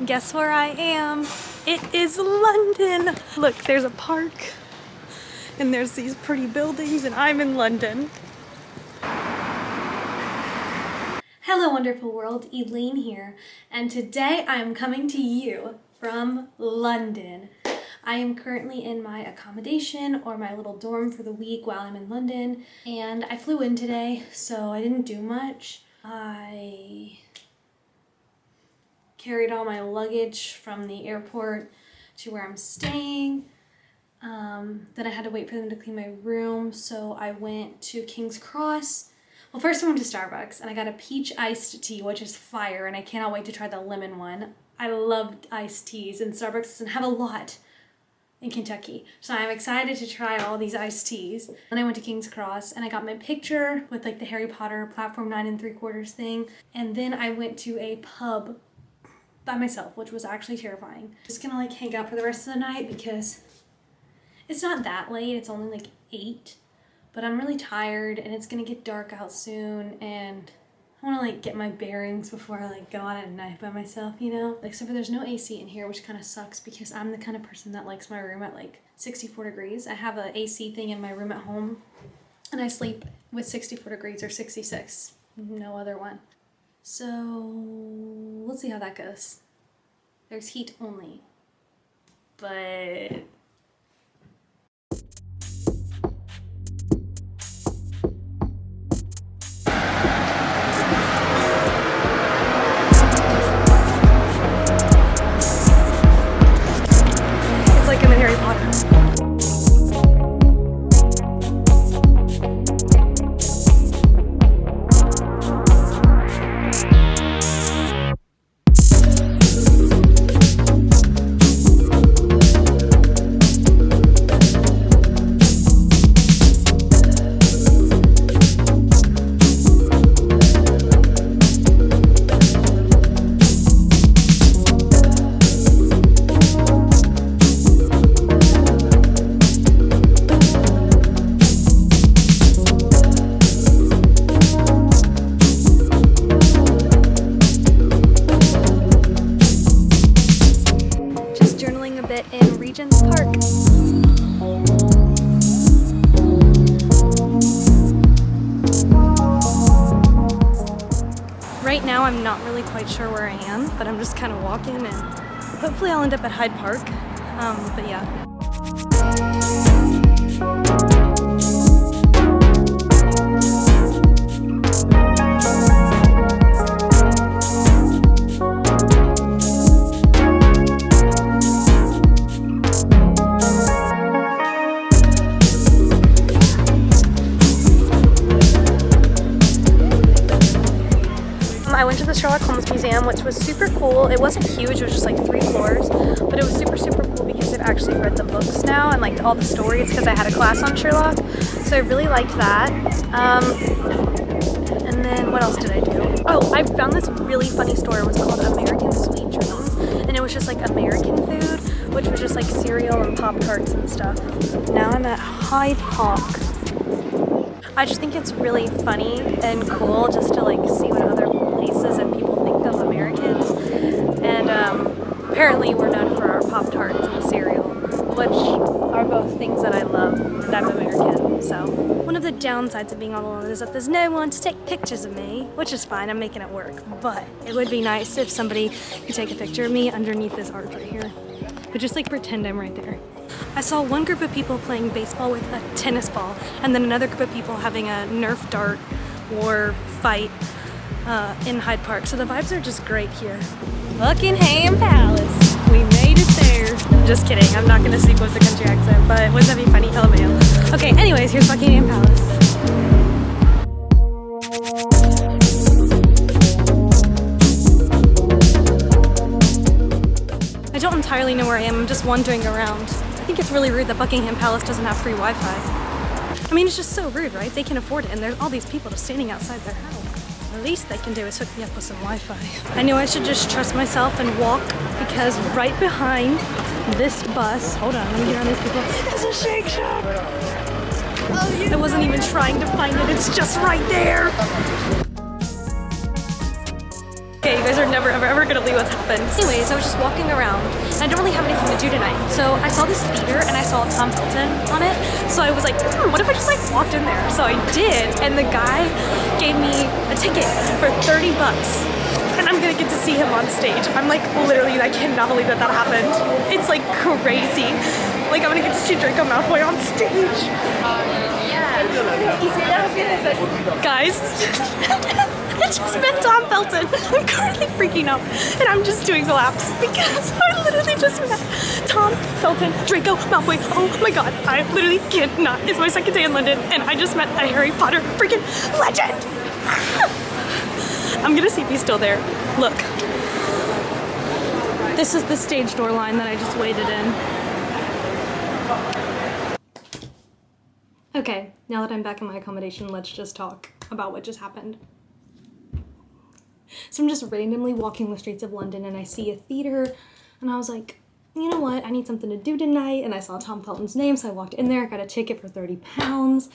Guess where I am? It is London. Look, there's a park and there's these pretty buildings and I'm in London. Hello wonderful world, Elayne here, and today I am coming to you from London. I am currently in my accommodation or my little dorm for the week while I'm in London, and I flew in today, so I didn't do much. I carried all my luggage from the airport to where I'm staying. Then I had to wait for them to clean my room, so I went to King's Cross. Well, first I went to Starbucks and I got a peach iced tea, which is fire, and I cannot wait to try the lemon one. I love iced teas, and Starbucks doesn't have a lot in Kentucky, so I'm excited to try all these iced teas. Then I went to King's Cross and I got my picture with like the Harry Potter platform 9 3/4 thing, and then I went to a pub by myself, which was actually terrifying. Just gonna like hang out for the rest of the night because it's not that late, it's only like 8, but I'm really tired and it's gonna get dark out soon, and I wanna like get my bearings before I like go out at night by myself, you know? Except for there's no AC in here, which kind of sucks because I'm the kind of person that likes my room at like 64 degrees. I have an AC thing in my room at home and I sleep with 64 degrees or 66, no other one. So let's see how that goes. There's heat only, but it's like I'm in Harry Potter. Right now I'm not really quite sure where I am, but I'm just kind of walking and hopefully I'll end up at Hyde Park, but yeah. I went to the Sherlock Holmes Museum, which was super cool. It wasn't huge, it was just like 3 floors, but it was super cool because I've actually read the books now and like all the stories because I had a class on Sherlock, so I really liked that. And then what else did I do? Oh, I found this really funny store. It was called American Sweet Dreams, and it was just like American food, which was just like cereal and Pop-Tarts and stuff. Now I'm at Hyde Park. I just think it's really funny and cool just to like see what other places and people think of Americans, and apparently we're known for our Pop-Tarts and cereal, which are both things that I love, and I'm American, so. One of the downsides of being all alone is that there's no one to take pictures of me, which is fine, I'm making it work, but it would be nice if somebody could take a picture of me underneath this art right here, but just like pretend I'm right there. I saw one group of people playing baseball with a tennis ball, and then another group of people having a Nerf dart war fight in Hyde Park. So the vibes are just great here. Buckingham Palace. We made it there. Just kidding. I'm not going to speak with the country accent, but wouldn't that be funny? LMAO. Okay, anyways, here's Buckingham Palace. I don't entirely know where I am. I'm just wandering around. I think it's really rude that Buckingham Palace doesn't have free Wi-Fi. I mean, it's just so rude, right? They can afford it, and there's all these people just standing outside their house. The least they can do is hook me up with some Wi-Fi. I knew I should just trust myself and walk, because right behind this bus, hold on, let me get around these people, is a Shake Shack! I wasn't even trying to find it, it's just right there! Okay, you guys are never ever gonna believe what's happened. Anyways, I was just walking around and I don't really have anything to do tonight. So I saw this theater and I saw Tom Felton on it. So I was like, what if I just like walked in there? So I did, and the guy gave me a ticket for 30 bucks. And I'm gonna get to see him on stage. I'm like, literally, I cannot believe that happened. It's like crazy. Like, I'm gonna get to see Draco Malfoy on stage. Guys, I just met Tom Felton. I'm currently freaking out and I'm just doing laps because I literally just met Tom Felton, Draco Malfoy. Oh my god, I literally cannot. It's my second day in London and I just met a Harry Potter freaking legend. I'm gonna see if he's still there. Look. This is the stage door line that I just waited in. Okay, now that I'm back in my accommodation, let's just talk about what just happened. So I'm just randomly walking the streets of London and I see a theater and I was like, you know what, I need something to do tonight, and I saw Tom Felton's name, so I walked in there, got a ticket for 30 pounds,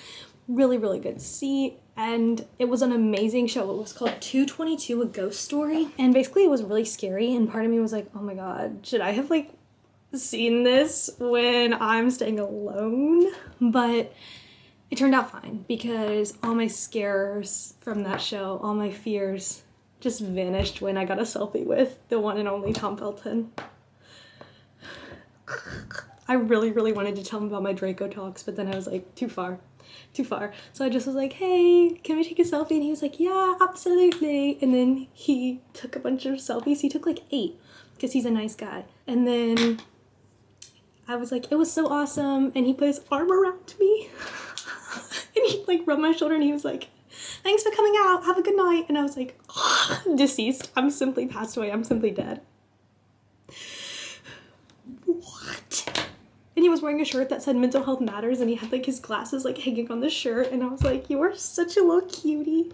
really, really good seat, and it was an amazing show. It was called 222, A Ghost Story, and basically it was really scary, and part of me was like, oh my god, should I have like seen this when I'm staying alone? But it turned out fine because all my scares from that show, all my fears just vanished when I got a selfie with the one and only Tom Felton. I really, really wanted to tell him about my Draco talks, but then I was like, too far. So I just was like, hey, can we take a selfie? And he was like, yeah, absolutely. And then he took a bunch of selfies. He took like 8 because he's a nice guy. And then I was like, it was so awesome. And he put his arm around me. And he like rubbed my shoulder and he was like, thanks for coming out, have a good night. And I was like, deceased. I'm simply passed away. I'm simply dead. What? And he was wearing a shirt that said mental health matters and he had like his glasses like hanging on the shirt, and I was like, you are such a little cutie.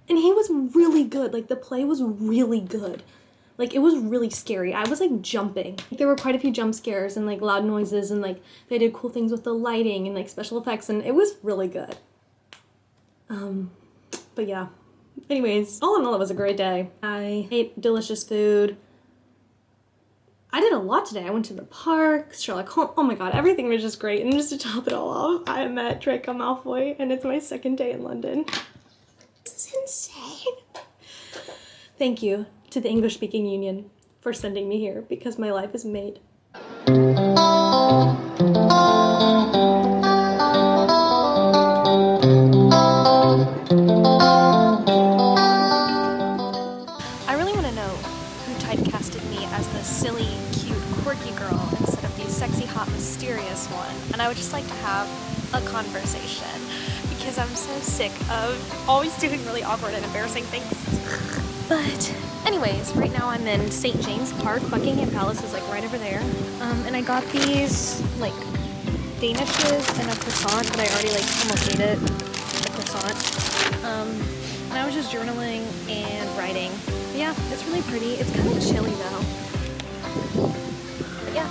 And he was really good. Like the play was really good. Like, it was really scary. I was, like, jumping. There were quite a few jump scares and, like, loud noises, and, like, they did cool things with the lighting and, like, special effects, and it was really good. But yeah. Anyways, all in all, it was a great day. I ate delicious food. I did a lot today. I went to the park, Sherlock Holmes. Oh my god, everything was just great. And just to top it all off, I met Draco Malfoy, and it's my second day in London. This is insane. Thank you to the English Speaking Union for sending me here because my life is made. I really want to know who typecasted me as the silly, cute, quirky girl instead of the sexy, hot, mysterious one. And I would just like to have a conversation because I'm so sick of always doing really awkward and embarrassing things. But anyways, right now I'm in St. James Park. Buckingham Palace is like right over there. And I got these like danishes and a croissant, but I already like almost ate it, the croissant. And I was just journaling and writing. But yeah, it's really pretty. It's kind of chilly though. But yeah.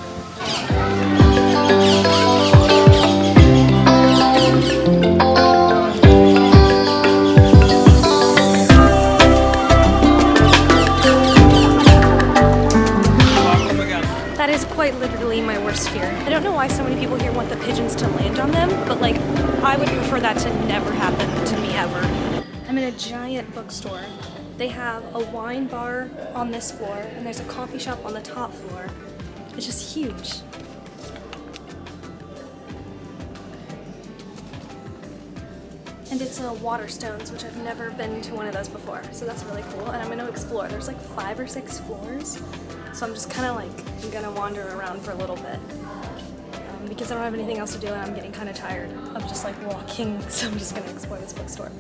That is quite literally my worst fear. I don't know why so many people here want the pigeons to land on them, but like, I would prefer that to never happen to me ever. I'm in a giant bookstore. They have a wine bar on this floor, and there's a coffee shop on the top floor. It's just huge. And it's a Waterstones, which I've never been to one of those before, so that's really cool. And I'm gonna explore. There's like 5 or 6 floors, so I'm just kind of like gonna wander around for a little bit because I don't have anything else to do and I'm getting kind of tired of just like walking, so I'm just gonna explore this bookstore.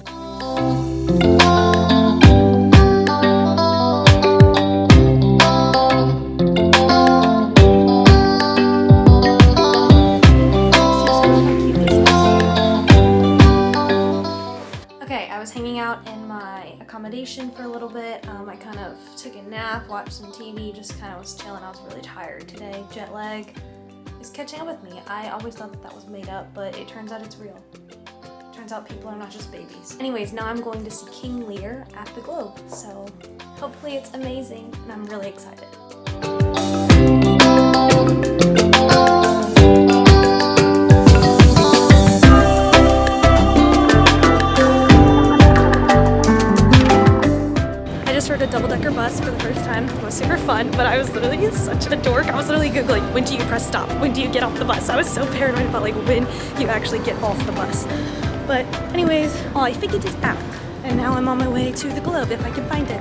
In my accommodation for a little bit. I kind of took a nap, watched some TV, just kind of was chilling. I was really tired today. Jet lag is catching up with me. I always thought that was made up, but it turns out it's real. Turns out people are not just babies. Anyways, now I'm going to see King Lear at the Globe, so Hopefully it's amazing, and I'm really excited. I just rode a double-decker bus for the first time. It was super fun, but I was literally such a dork. I was literally Googling, when do you press stop? When do you get off the bus? I was so paranoid about like when you actually get off the bus. But anyways, I figured it out. And now I'm on my way to the Globe if I can find it.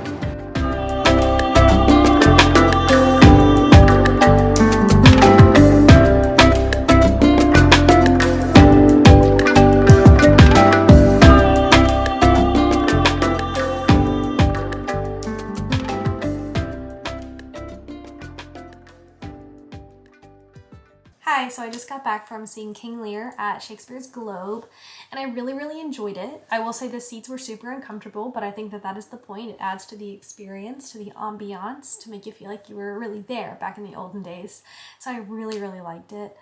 Hi, so I just got back from seeing King Lear at Shakespeare's Globe, and I really enjoyed it. I will say the seats were super uncomfortable, but I think that is the point. It adds to the experience, to the ambiance, to make you feel like you were really there back in the olden days. So I really liked it.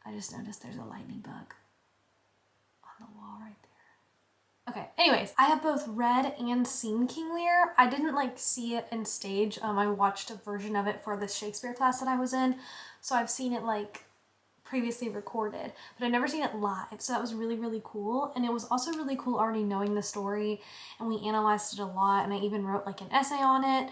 I just noticed there's a lightning bug on the wall right there. Okay, anyways, I have both read and seen King Lear. I didn't like see it in stage. I watched a version of it for the Shakespeare class that I was in. So I've seen it like previously recorded, but I've never seen it live. So that was really cool. And it was also really cool already knowing the story, and we analyzed it a lot, and I even wrote like an essay on it.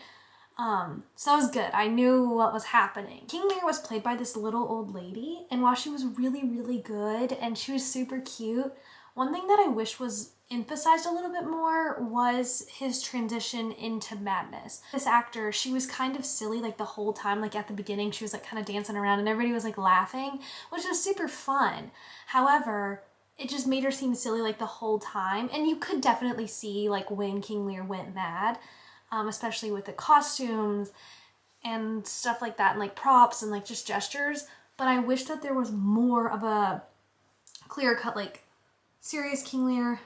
So that was good. I knew what was happening. King Lear was played by this little old lady, and while she was really good and she was super cute, one thing that I wish was emphasized a little bit more was his transition into madness. This actor, she was kind of silly like the whole time. Like at the beginning, she was like kind of dancing around and everybody was like laughing, which was super fun. However, it just made her seem silly like the whole time. And you could definitely see like when King Lear went mad, especially with the costumes and stuff like that, and like props and like just gestures. But I wish that there was more of a clear cut, like serious King Lear,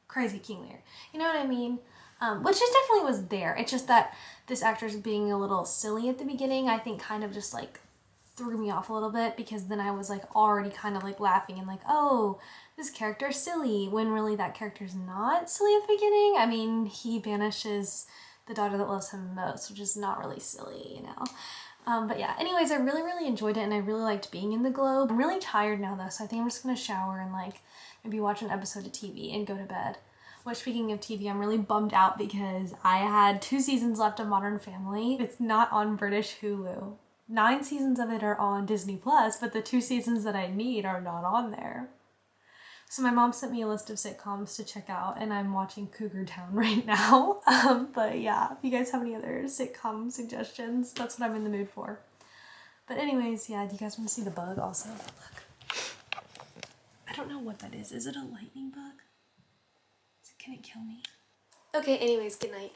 crazy King Lear. You know what I mean? Which just definitely was there. It's just that this actor's being a little silly at the beginning, I think kind of just like threw me off a little bit, because then I was like already kind of like laughing and like, oh, this character's silly, when really that character's not silly at the beginning. I mean, he banishes the daughter that loves him most, which is not really silly, you know? But yeah, anyways, I really enjoyed it, and I really liked being in the Globe. I'm really tired now though, so I think I'm just gonna shower and like maybe watch an episode of TV and go to bed. Which, speaking of TV, I'm really bummed out because I had 2 seasons left of Modern Family. It's not on British Hulu. 9 seasons of it are on Disney Plus, but the 2 seasons that I need are not on there. So my mom sent me a list of sitcoms to check out, and I'm watching Cougar Town right now. But yeah, if you guys have any other sitcom suggestions, that's what I'm in the mood for. But anyways, yeah, do you guys want to see the bug also? Look. I don't know what that is. Is it a lightning bug? Can it kill me? Okay, anyways, good night.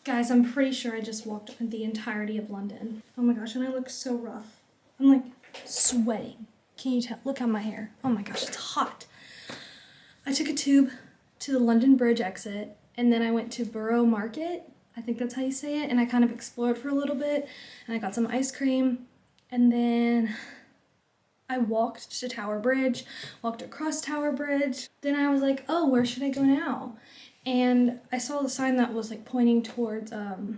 Guys, I'm pretty sure I just walked the entirety of London. Oh my gosh, and I look so rough. I'm like sweating. Can you tell? Look at my hair. Oh my gosh, it's hot. I took a tube to the London Bridge exit, and then I went to Borough Market. I think that's how you say it. And I kind of explored for a little bit, and I got some ice cream, and then I walked to Tower Bridge, walked across Tower Bridge. Then I was like, oh, where should I go now? And I saw the sign that was like pointing towards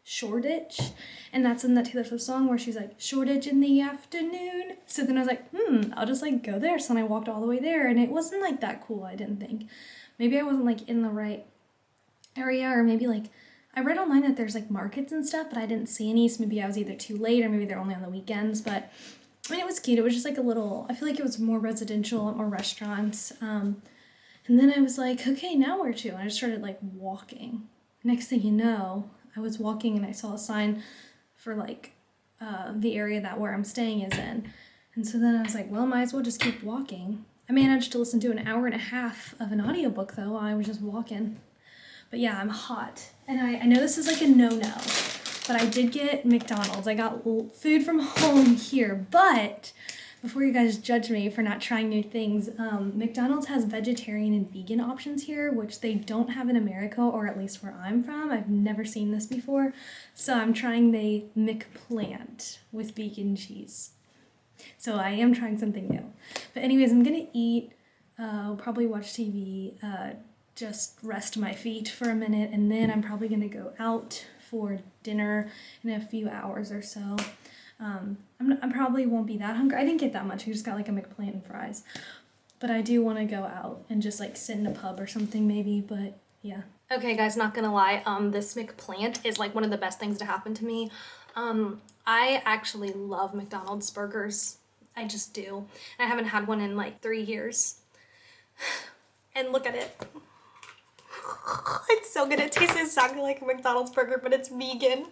Shoreditch, and that's in that Taylor Swift song where she's like, Shoreditch in the afternoon. So then I was like, I'll just like go there. So then I walked all the way there, and it wasn't like that cool, I didn't think. maybe I wasn't like in the right area, or maybe like I read online that there's like markets and stuff, but I didn't see any, so maybe I was either too late or maybe they're only on the weekends. But I mean, it was cute. It was just like a little, I feel like it was more residential, more restaurants. And then I was like, okay, now where to? And I just started like walking. Next thing you know, I was walking and I saw a sign for like the area that where I'm staying is in. And so then I was like, well, might as well just keep walking. I managed to listen to an hour and a half of an audiobook though while I was just walking. But yeah, I'm hot. And I know this is like a no-no, but I did get McDonald's. I got food from home here, but before you guys judge me for not trying new things, McDonald's has vegetarian and vegan options here, which they don't have in America, or at least where I'm from. I've never seen this before. So I'm trying the McPlant with vegan cheese. So I am trying something new. But anyways, I'm gonna eat, probably watch TV, just rest my feet for a minute, and then I'm probably gonna go out for dinner in a few hours or so. I probably won't be that hungry. I didn't get that much. I just got like a McPlant and fries. But I do want to go out and just like sit in a pub or something maybe, but yeah. Okay guys, not gonna lie, this McPlant is like one of the best things to happen to me. I actually love McDonald's burgers. I just do. I haven't had one in like 3 years. And look at it. It's so good. It tastes exactly like a McDonald's burger, but it's vegan.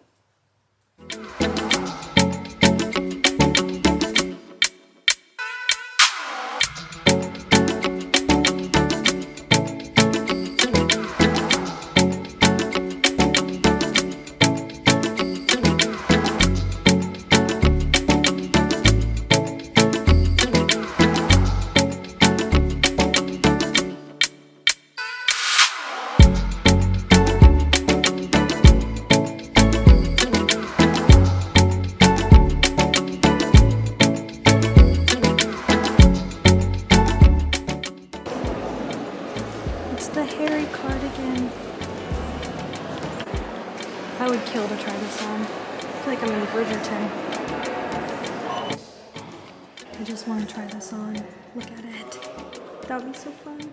I would kill to try this on. I feel like I'm in Bridgerton. I just want to try this on. Look at it. That would be so fun.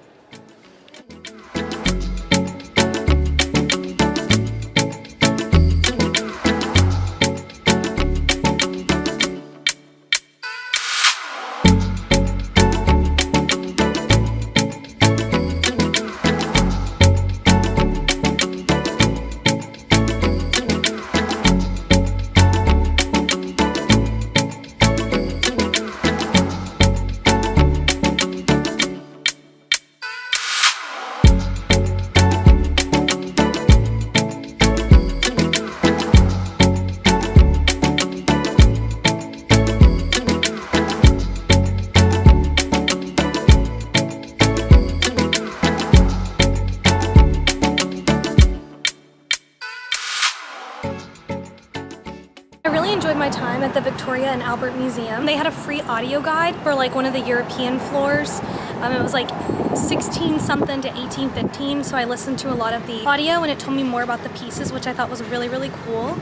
Enjoyed my time at the Victoria and Albert Museum. They had a free audio guide for like one of the European floors. It was like 16 something to 1815, so I listened to a lot of the audio and it told me more about the pieces, which I thought was really, really cool.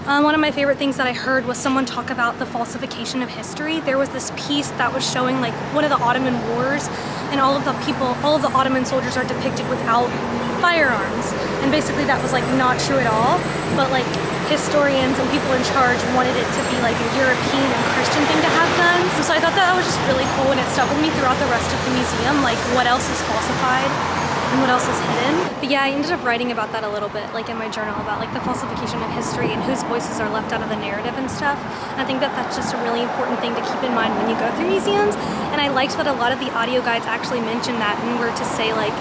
One of my favorite things that I heard was someone talk about the falsification of history. There was this piece that was showing like one of the Ottoman wars, and all of the Ottoman soldiers are depicted without firearms. And basically that was like not true at all, but like historians and people in charge wanted it to be like a European and Christian thing to have guns. And so I thought that was just really cool, and it stuck with me throughout the rest of the museum, like what else is falsified and what else is hidden. But yeah, I ended up writing about that a little bit, like in my journal, about like the falsification of history and whose voices are left out of the narrative and stuff. And I think that that's just a really important thing to keep in mind when you go through museums. And I liked that a lot of the audio guides actually mentioned that and were to say like,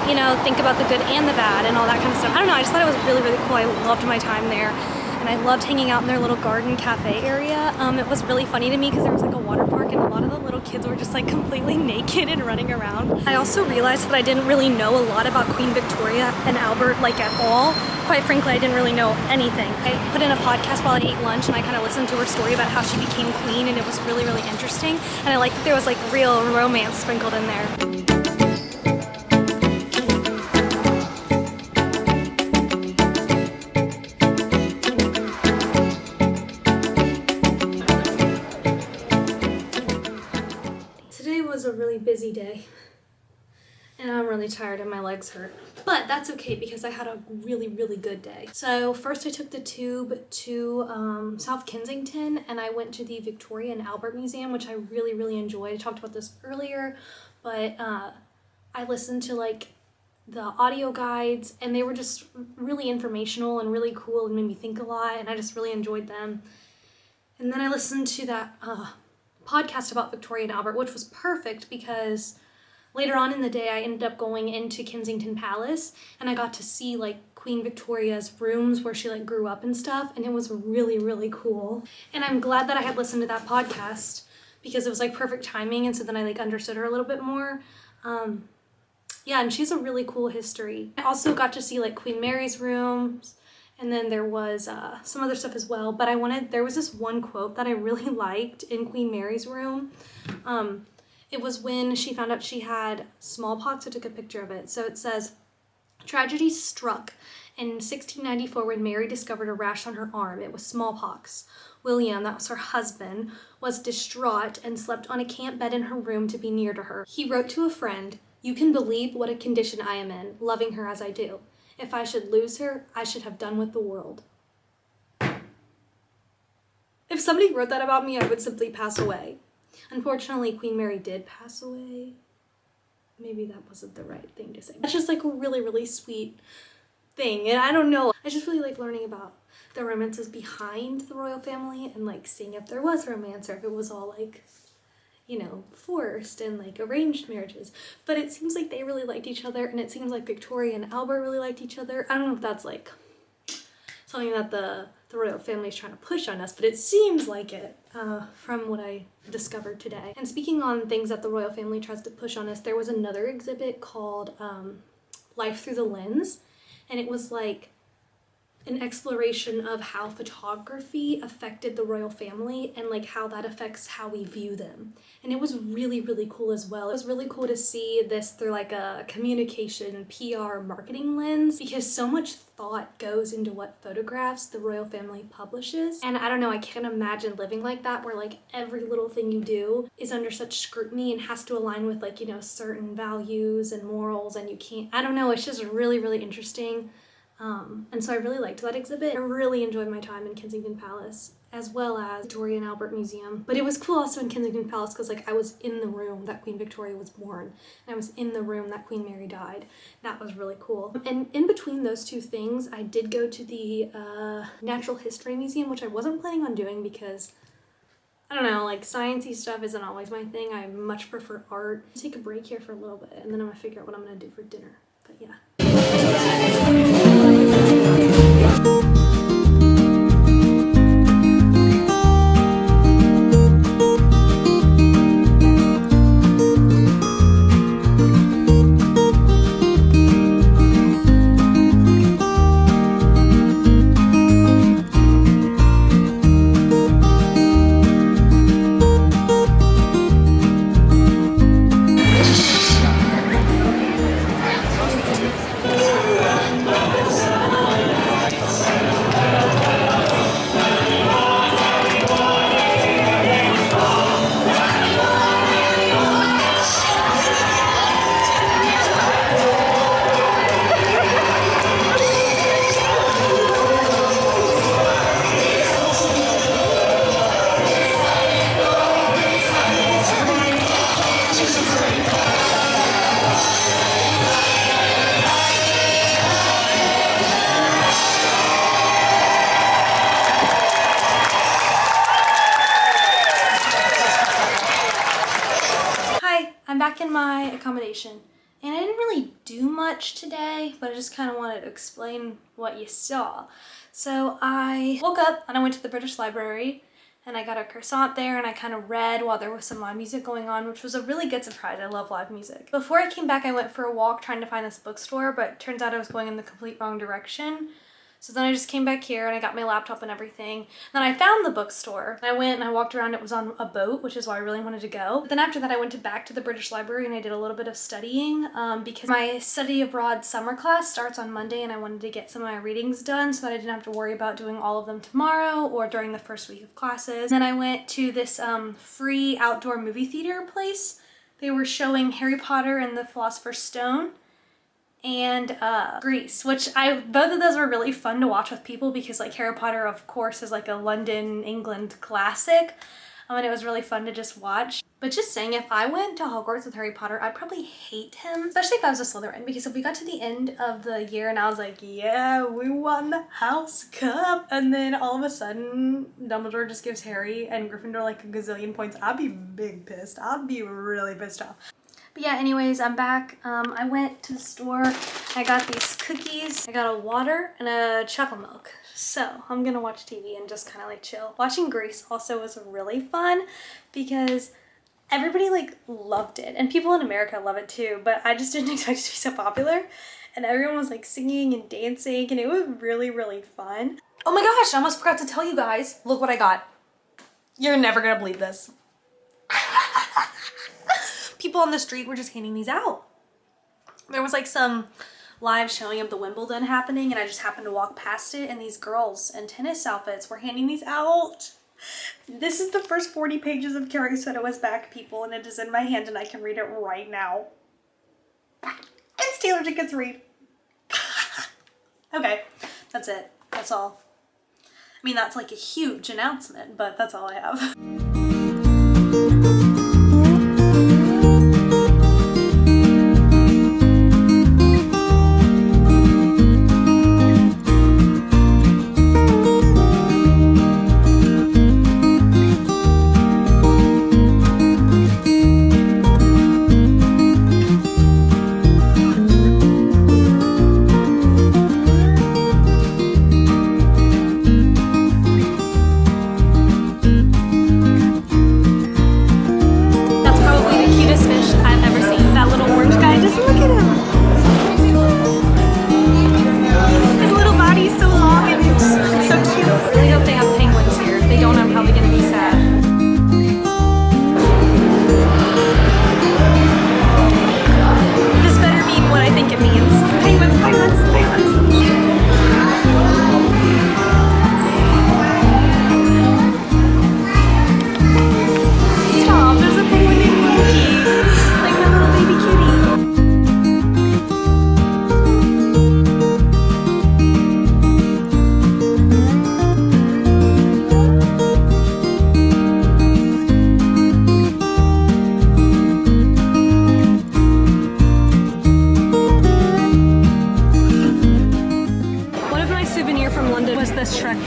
you know, think about the good and the bad and all that kind of stuff. I don't know, I just thought it was really, really cool. I loved my time there. And I loved hanging out in their little garden cafe area. It was really funny to me because there was like a water park and a lot of the little kids were just like completely naked and running around. I also realized that I didn't really know a lot about Queen Victoria and Albert like at all. Quite frankly, I didn't really know anything. I put in a podcast while I ate lunch and I kind of listened to her story about how she became queen, and it was really, really interesting. And I liked that there was like real romance sprinkled in there. A really busy day. and I'm really tired and my legs hurt. But that's okay because I had a really, really good day. So first I took the tube to South Kensington and I went to the Victoria and Albert Museum, which I really, really enjoyed. I talked about this earlier, but I listened to like the audio guides and they were just really informational and really cool and made me think a lot, and I just really enjoyed them. And then I listened to that podcast about Victoria and Albert, which was perfect because later on in the day I ended up going into Kensington Palace and I got to see like Queen Victoria's rooms where she like grew up and stuff, and it was really, really cool. And I'm glad that I had listened to that podcast because it was like perfect timing, and so then I like understood her a little bit more. Yeah, and she's a really cool history. I also got to see like Queen Mary's rooms, and then there was some other stuff as well, but there was this one quote that I really liked in Queen Mary's room. It was when she found out she had smallpox. I took a picture of it. So it says, "Tragedy struck in 1694 when Mary discovered a rash on her arm. It was smallpox. William, that was her husband, was distraught and slept on a camp bed in her room to be near to her. He wrote to a friend, 'You can believe what a condition I am in, loving her as I do. If I should lose her, I should have done with the world.'" If somebody wrote that about me, I would simply pass away. Unfortunately, Queen Mary did pass away. Maybe that wasn't the right thing to say. That's just like a really, really sweet thing. And I don't know. I just really like learning about the romances behind the royal family and like seeing if there was romance or if it was all like, you know, forced and like arranged marriages. But it seems like they really liked each other, and it seems like Victoria and Albert really liked each other. I don't know if that's like something that the royal family is trying to push on us, but it seems like it from what I discovered today. And speaking on things that the royal family tries to push on us, there was another exhibit called Life Through the Lens, and it was like an exploration of how photography affected the royal family and like how that affects how we view them. And it was really, really cool as well. It was really cool to see this through like a communication, PR, marketing lens, because so much thought goes into what photographs the royal family publishes. And I don't know, I can't imagine living like that where like every little thing you do is under such scrutiny and has to align with like, you know, certain values and morals, and you can't, I don't know, it's just really, really interesting. And so I really liked that exhibit. I really enjoyed my time in Kensington Palace, as well as Victoria and Albert Museum. But it was cool also in Kensington Palace because like I was in the room that Queen Victoria was born, and I was in the room that Queen Mary died. That was really cool. And in between those two things, I did go to the Natural History Museum, which I wasn't planning on doing because I don't know, like sciencey stuff isn't always my thing. I much prefer art. I'll take a break here for a little bit and then I'm gonna figure out what I'm gonna do for dinner. But yeah. I'm back in my accommodation, and I didn't really do much today, but I just kind of wanted to explain what you saw. So I woke up and I went to the British Library and I got a croissant there and I kind of read while there was some live music going on, which was a really good surprise. I love live music. Before I came back, I went for a walk trying to find this bookstore, but it turns out I was going in the complete wrong direction. So then I just came back here and I got my laptop and everything. Then I found the bookstore and I went and I walked around. It was on a boat, which is why I really wanted to go. But then after that I went back to the British Library and I did a little bit of studying because my study abroad summer class starts on Monday and I wanted to get some of my readings done so that I didn't have to worry about doing all of them tomorrow or during the first week of classes. Then I went to this free outdoor movie theater place They were showing Harry Potter and the Philosopher's Stone and Grease, which both of those were really fun to watch with people because like Harry Potter, of course, is like a London, England classic. And it was really fun to just watch. But just saying, if I went to Hogwarts with Harry Potter, I'd probably hate him, especially if I was a Slytherin, because if we got to the end of the year and I was like, yeah, we won the House Cup, and then all of a sudden Dumbledore just gives Harry and Gryffindor like a gazillion points, I'd be big pissed. I'd be really pissed off. But yeah, anyways, I'm back. I went to the store. I got these cookies. I got a water and a chocolate milk. So I'm gonna watch TV and just kind of like chill. Watching Grease also was really fun because everybody like loved it, and people in America love it too, but I just didn't expect it to be so popular, and everyone was like singing and dancing, and it was really, really fun. Oh my gosh, I almost forgot to tell you guys. Look what I got. You're never gonna believe this. People on the street were just handing these out. There was like some live showing of the Wimbledon happening, and I just happened to walk past it, and these girls in tennis outfits were handing these out. This is the first 40 pages of Carrie's Photo Back, people, and it is in my hand and I can read it right now. It's Taylor Jenkins Reid. Okay, that's it. That's all. I mean, that's like a huge announcement, but that's all I have.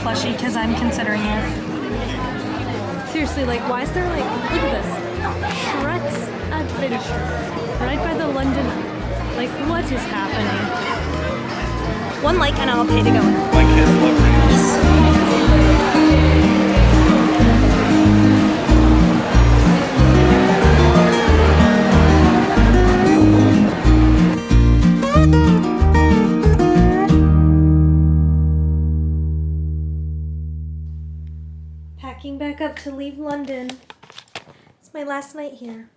Plushie because I'm considering it. Seriously, like, why is there like, look at this, Shrek's Adventure right by the London Eye. Like, what is happening? One like and I'll pay to go in. My kids love Packing back up to leave London. It's my last night here.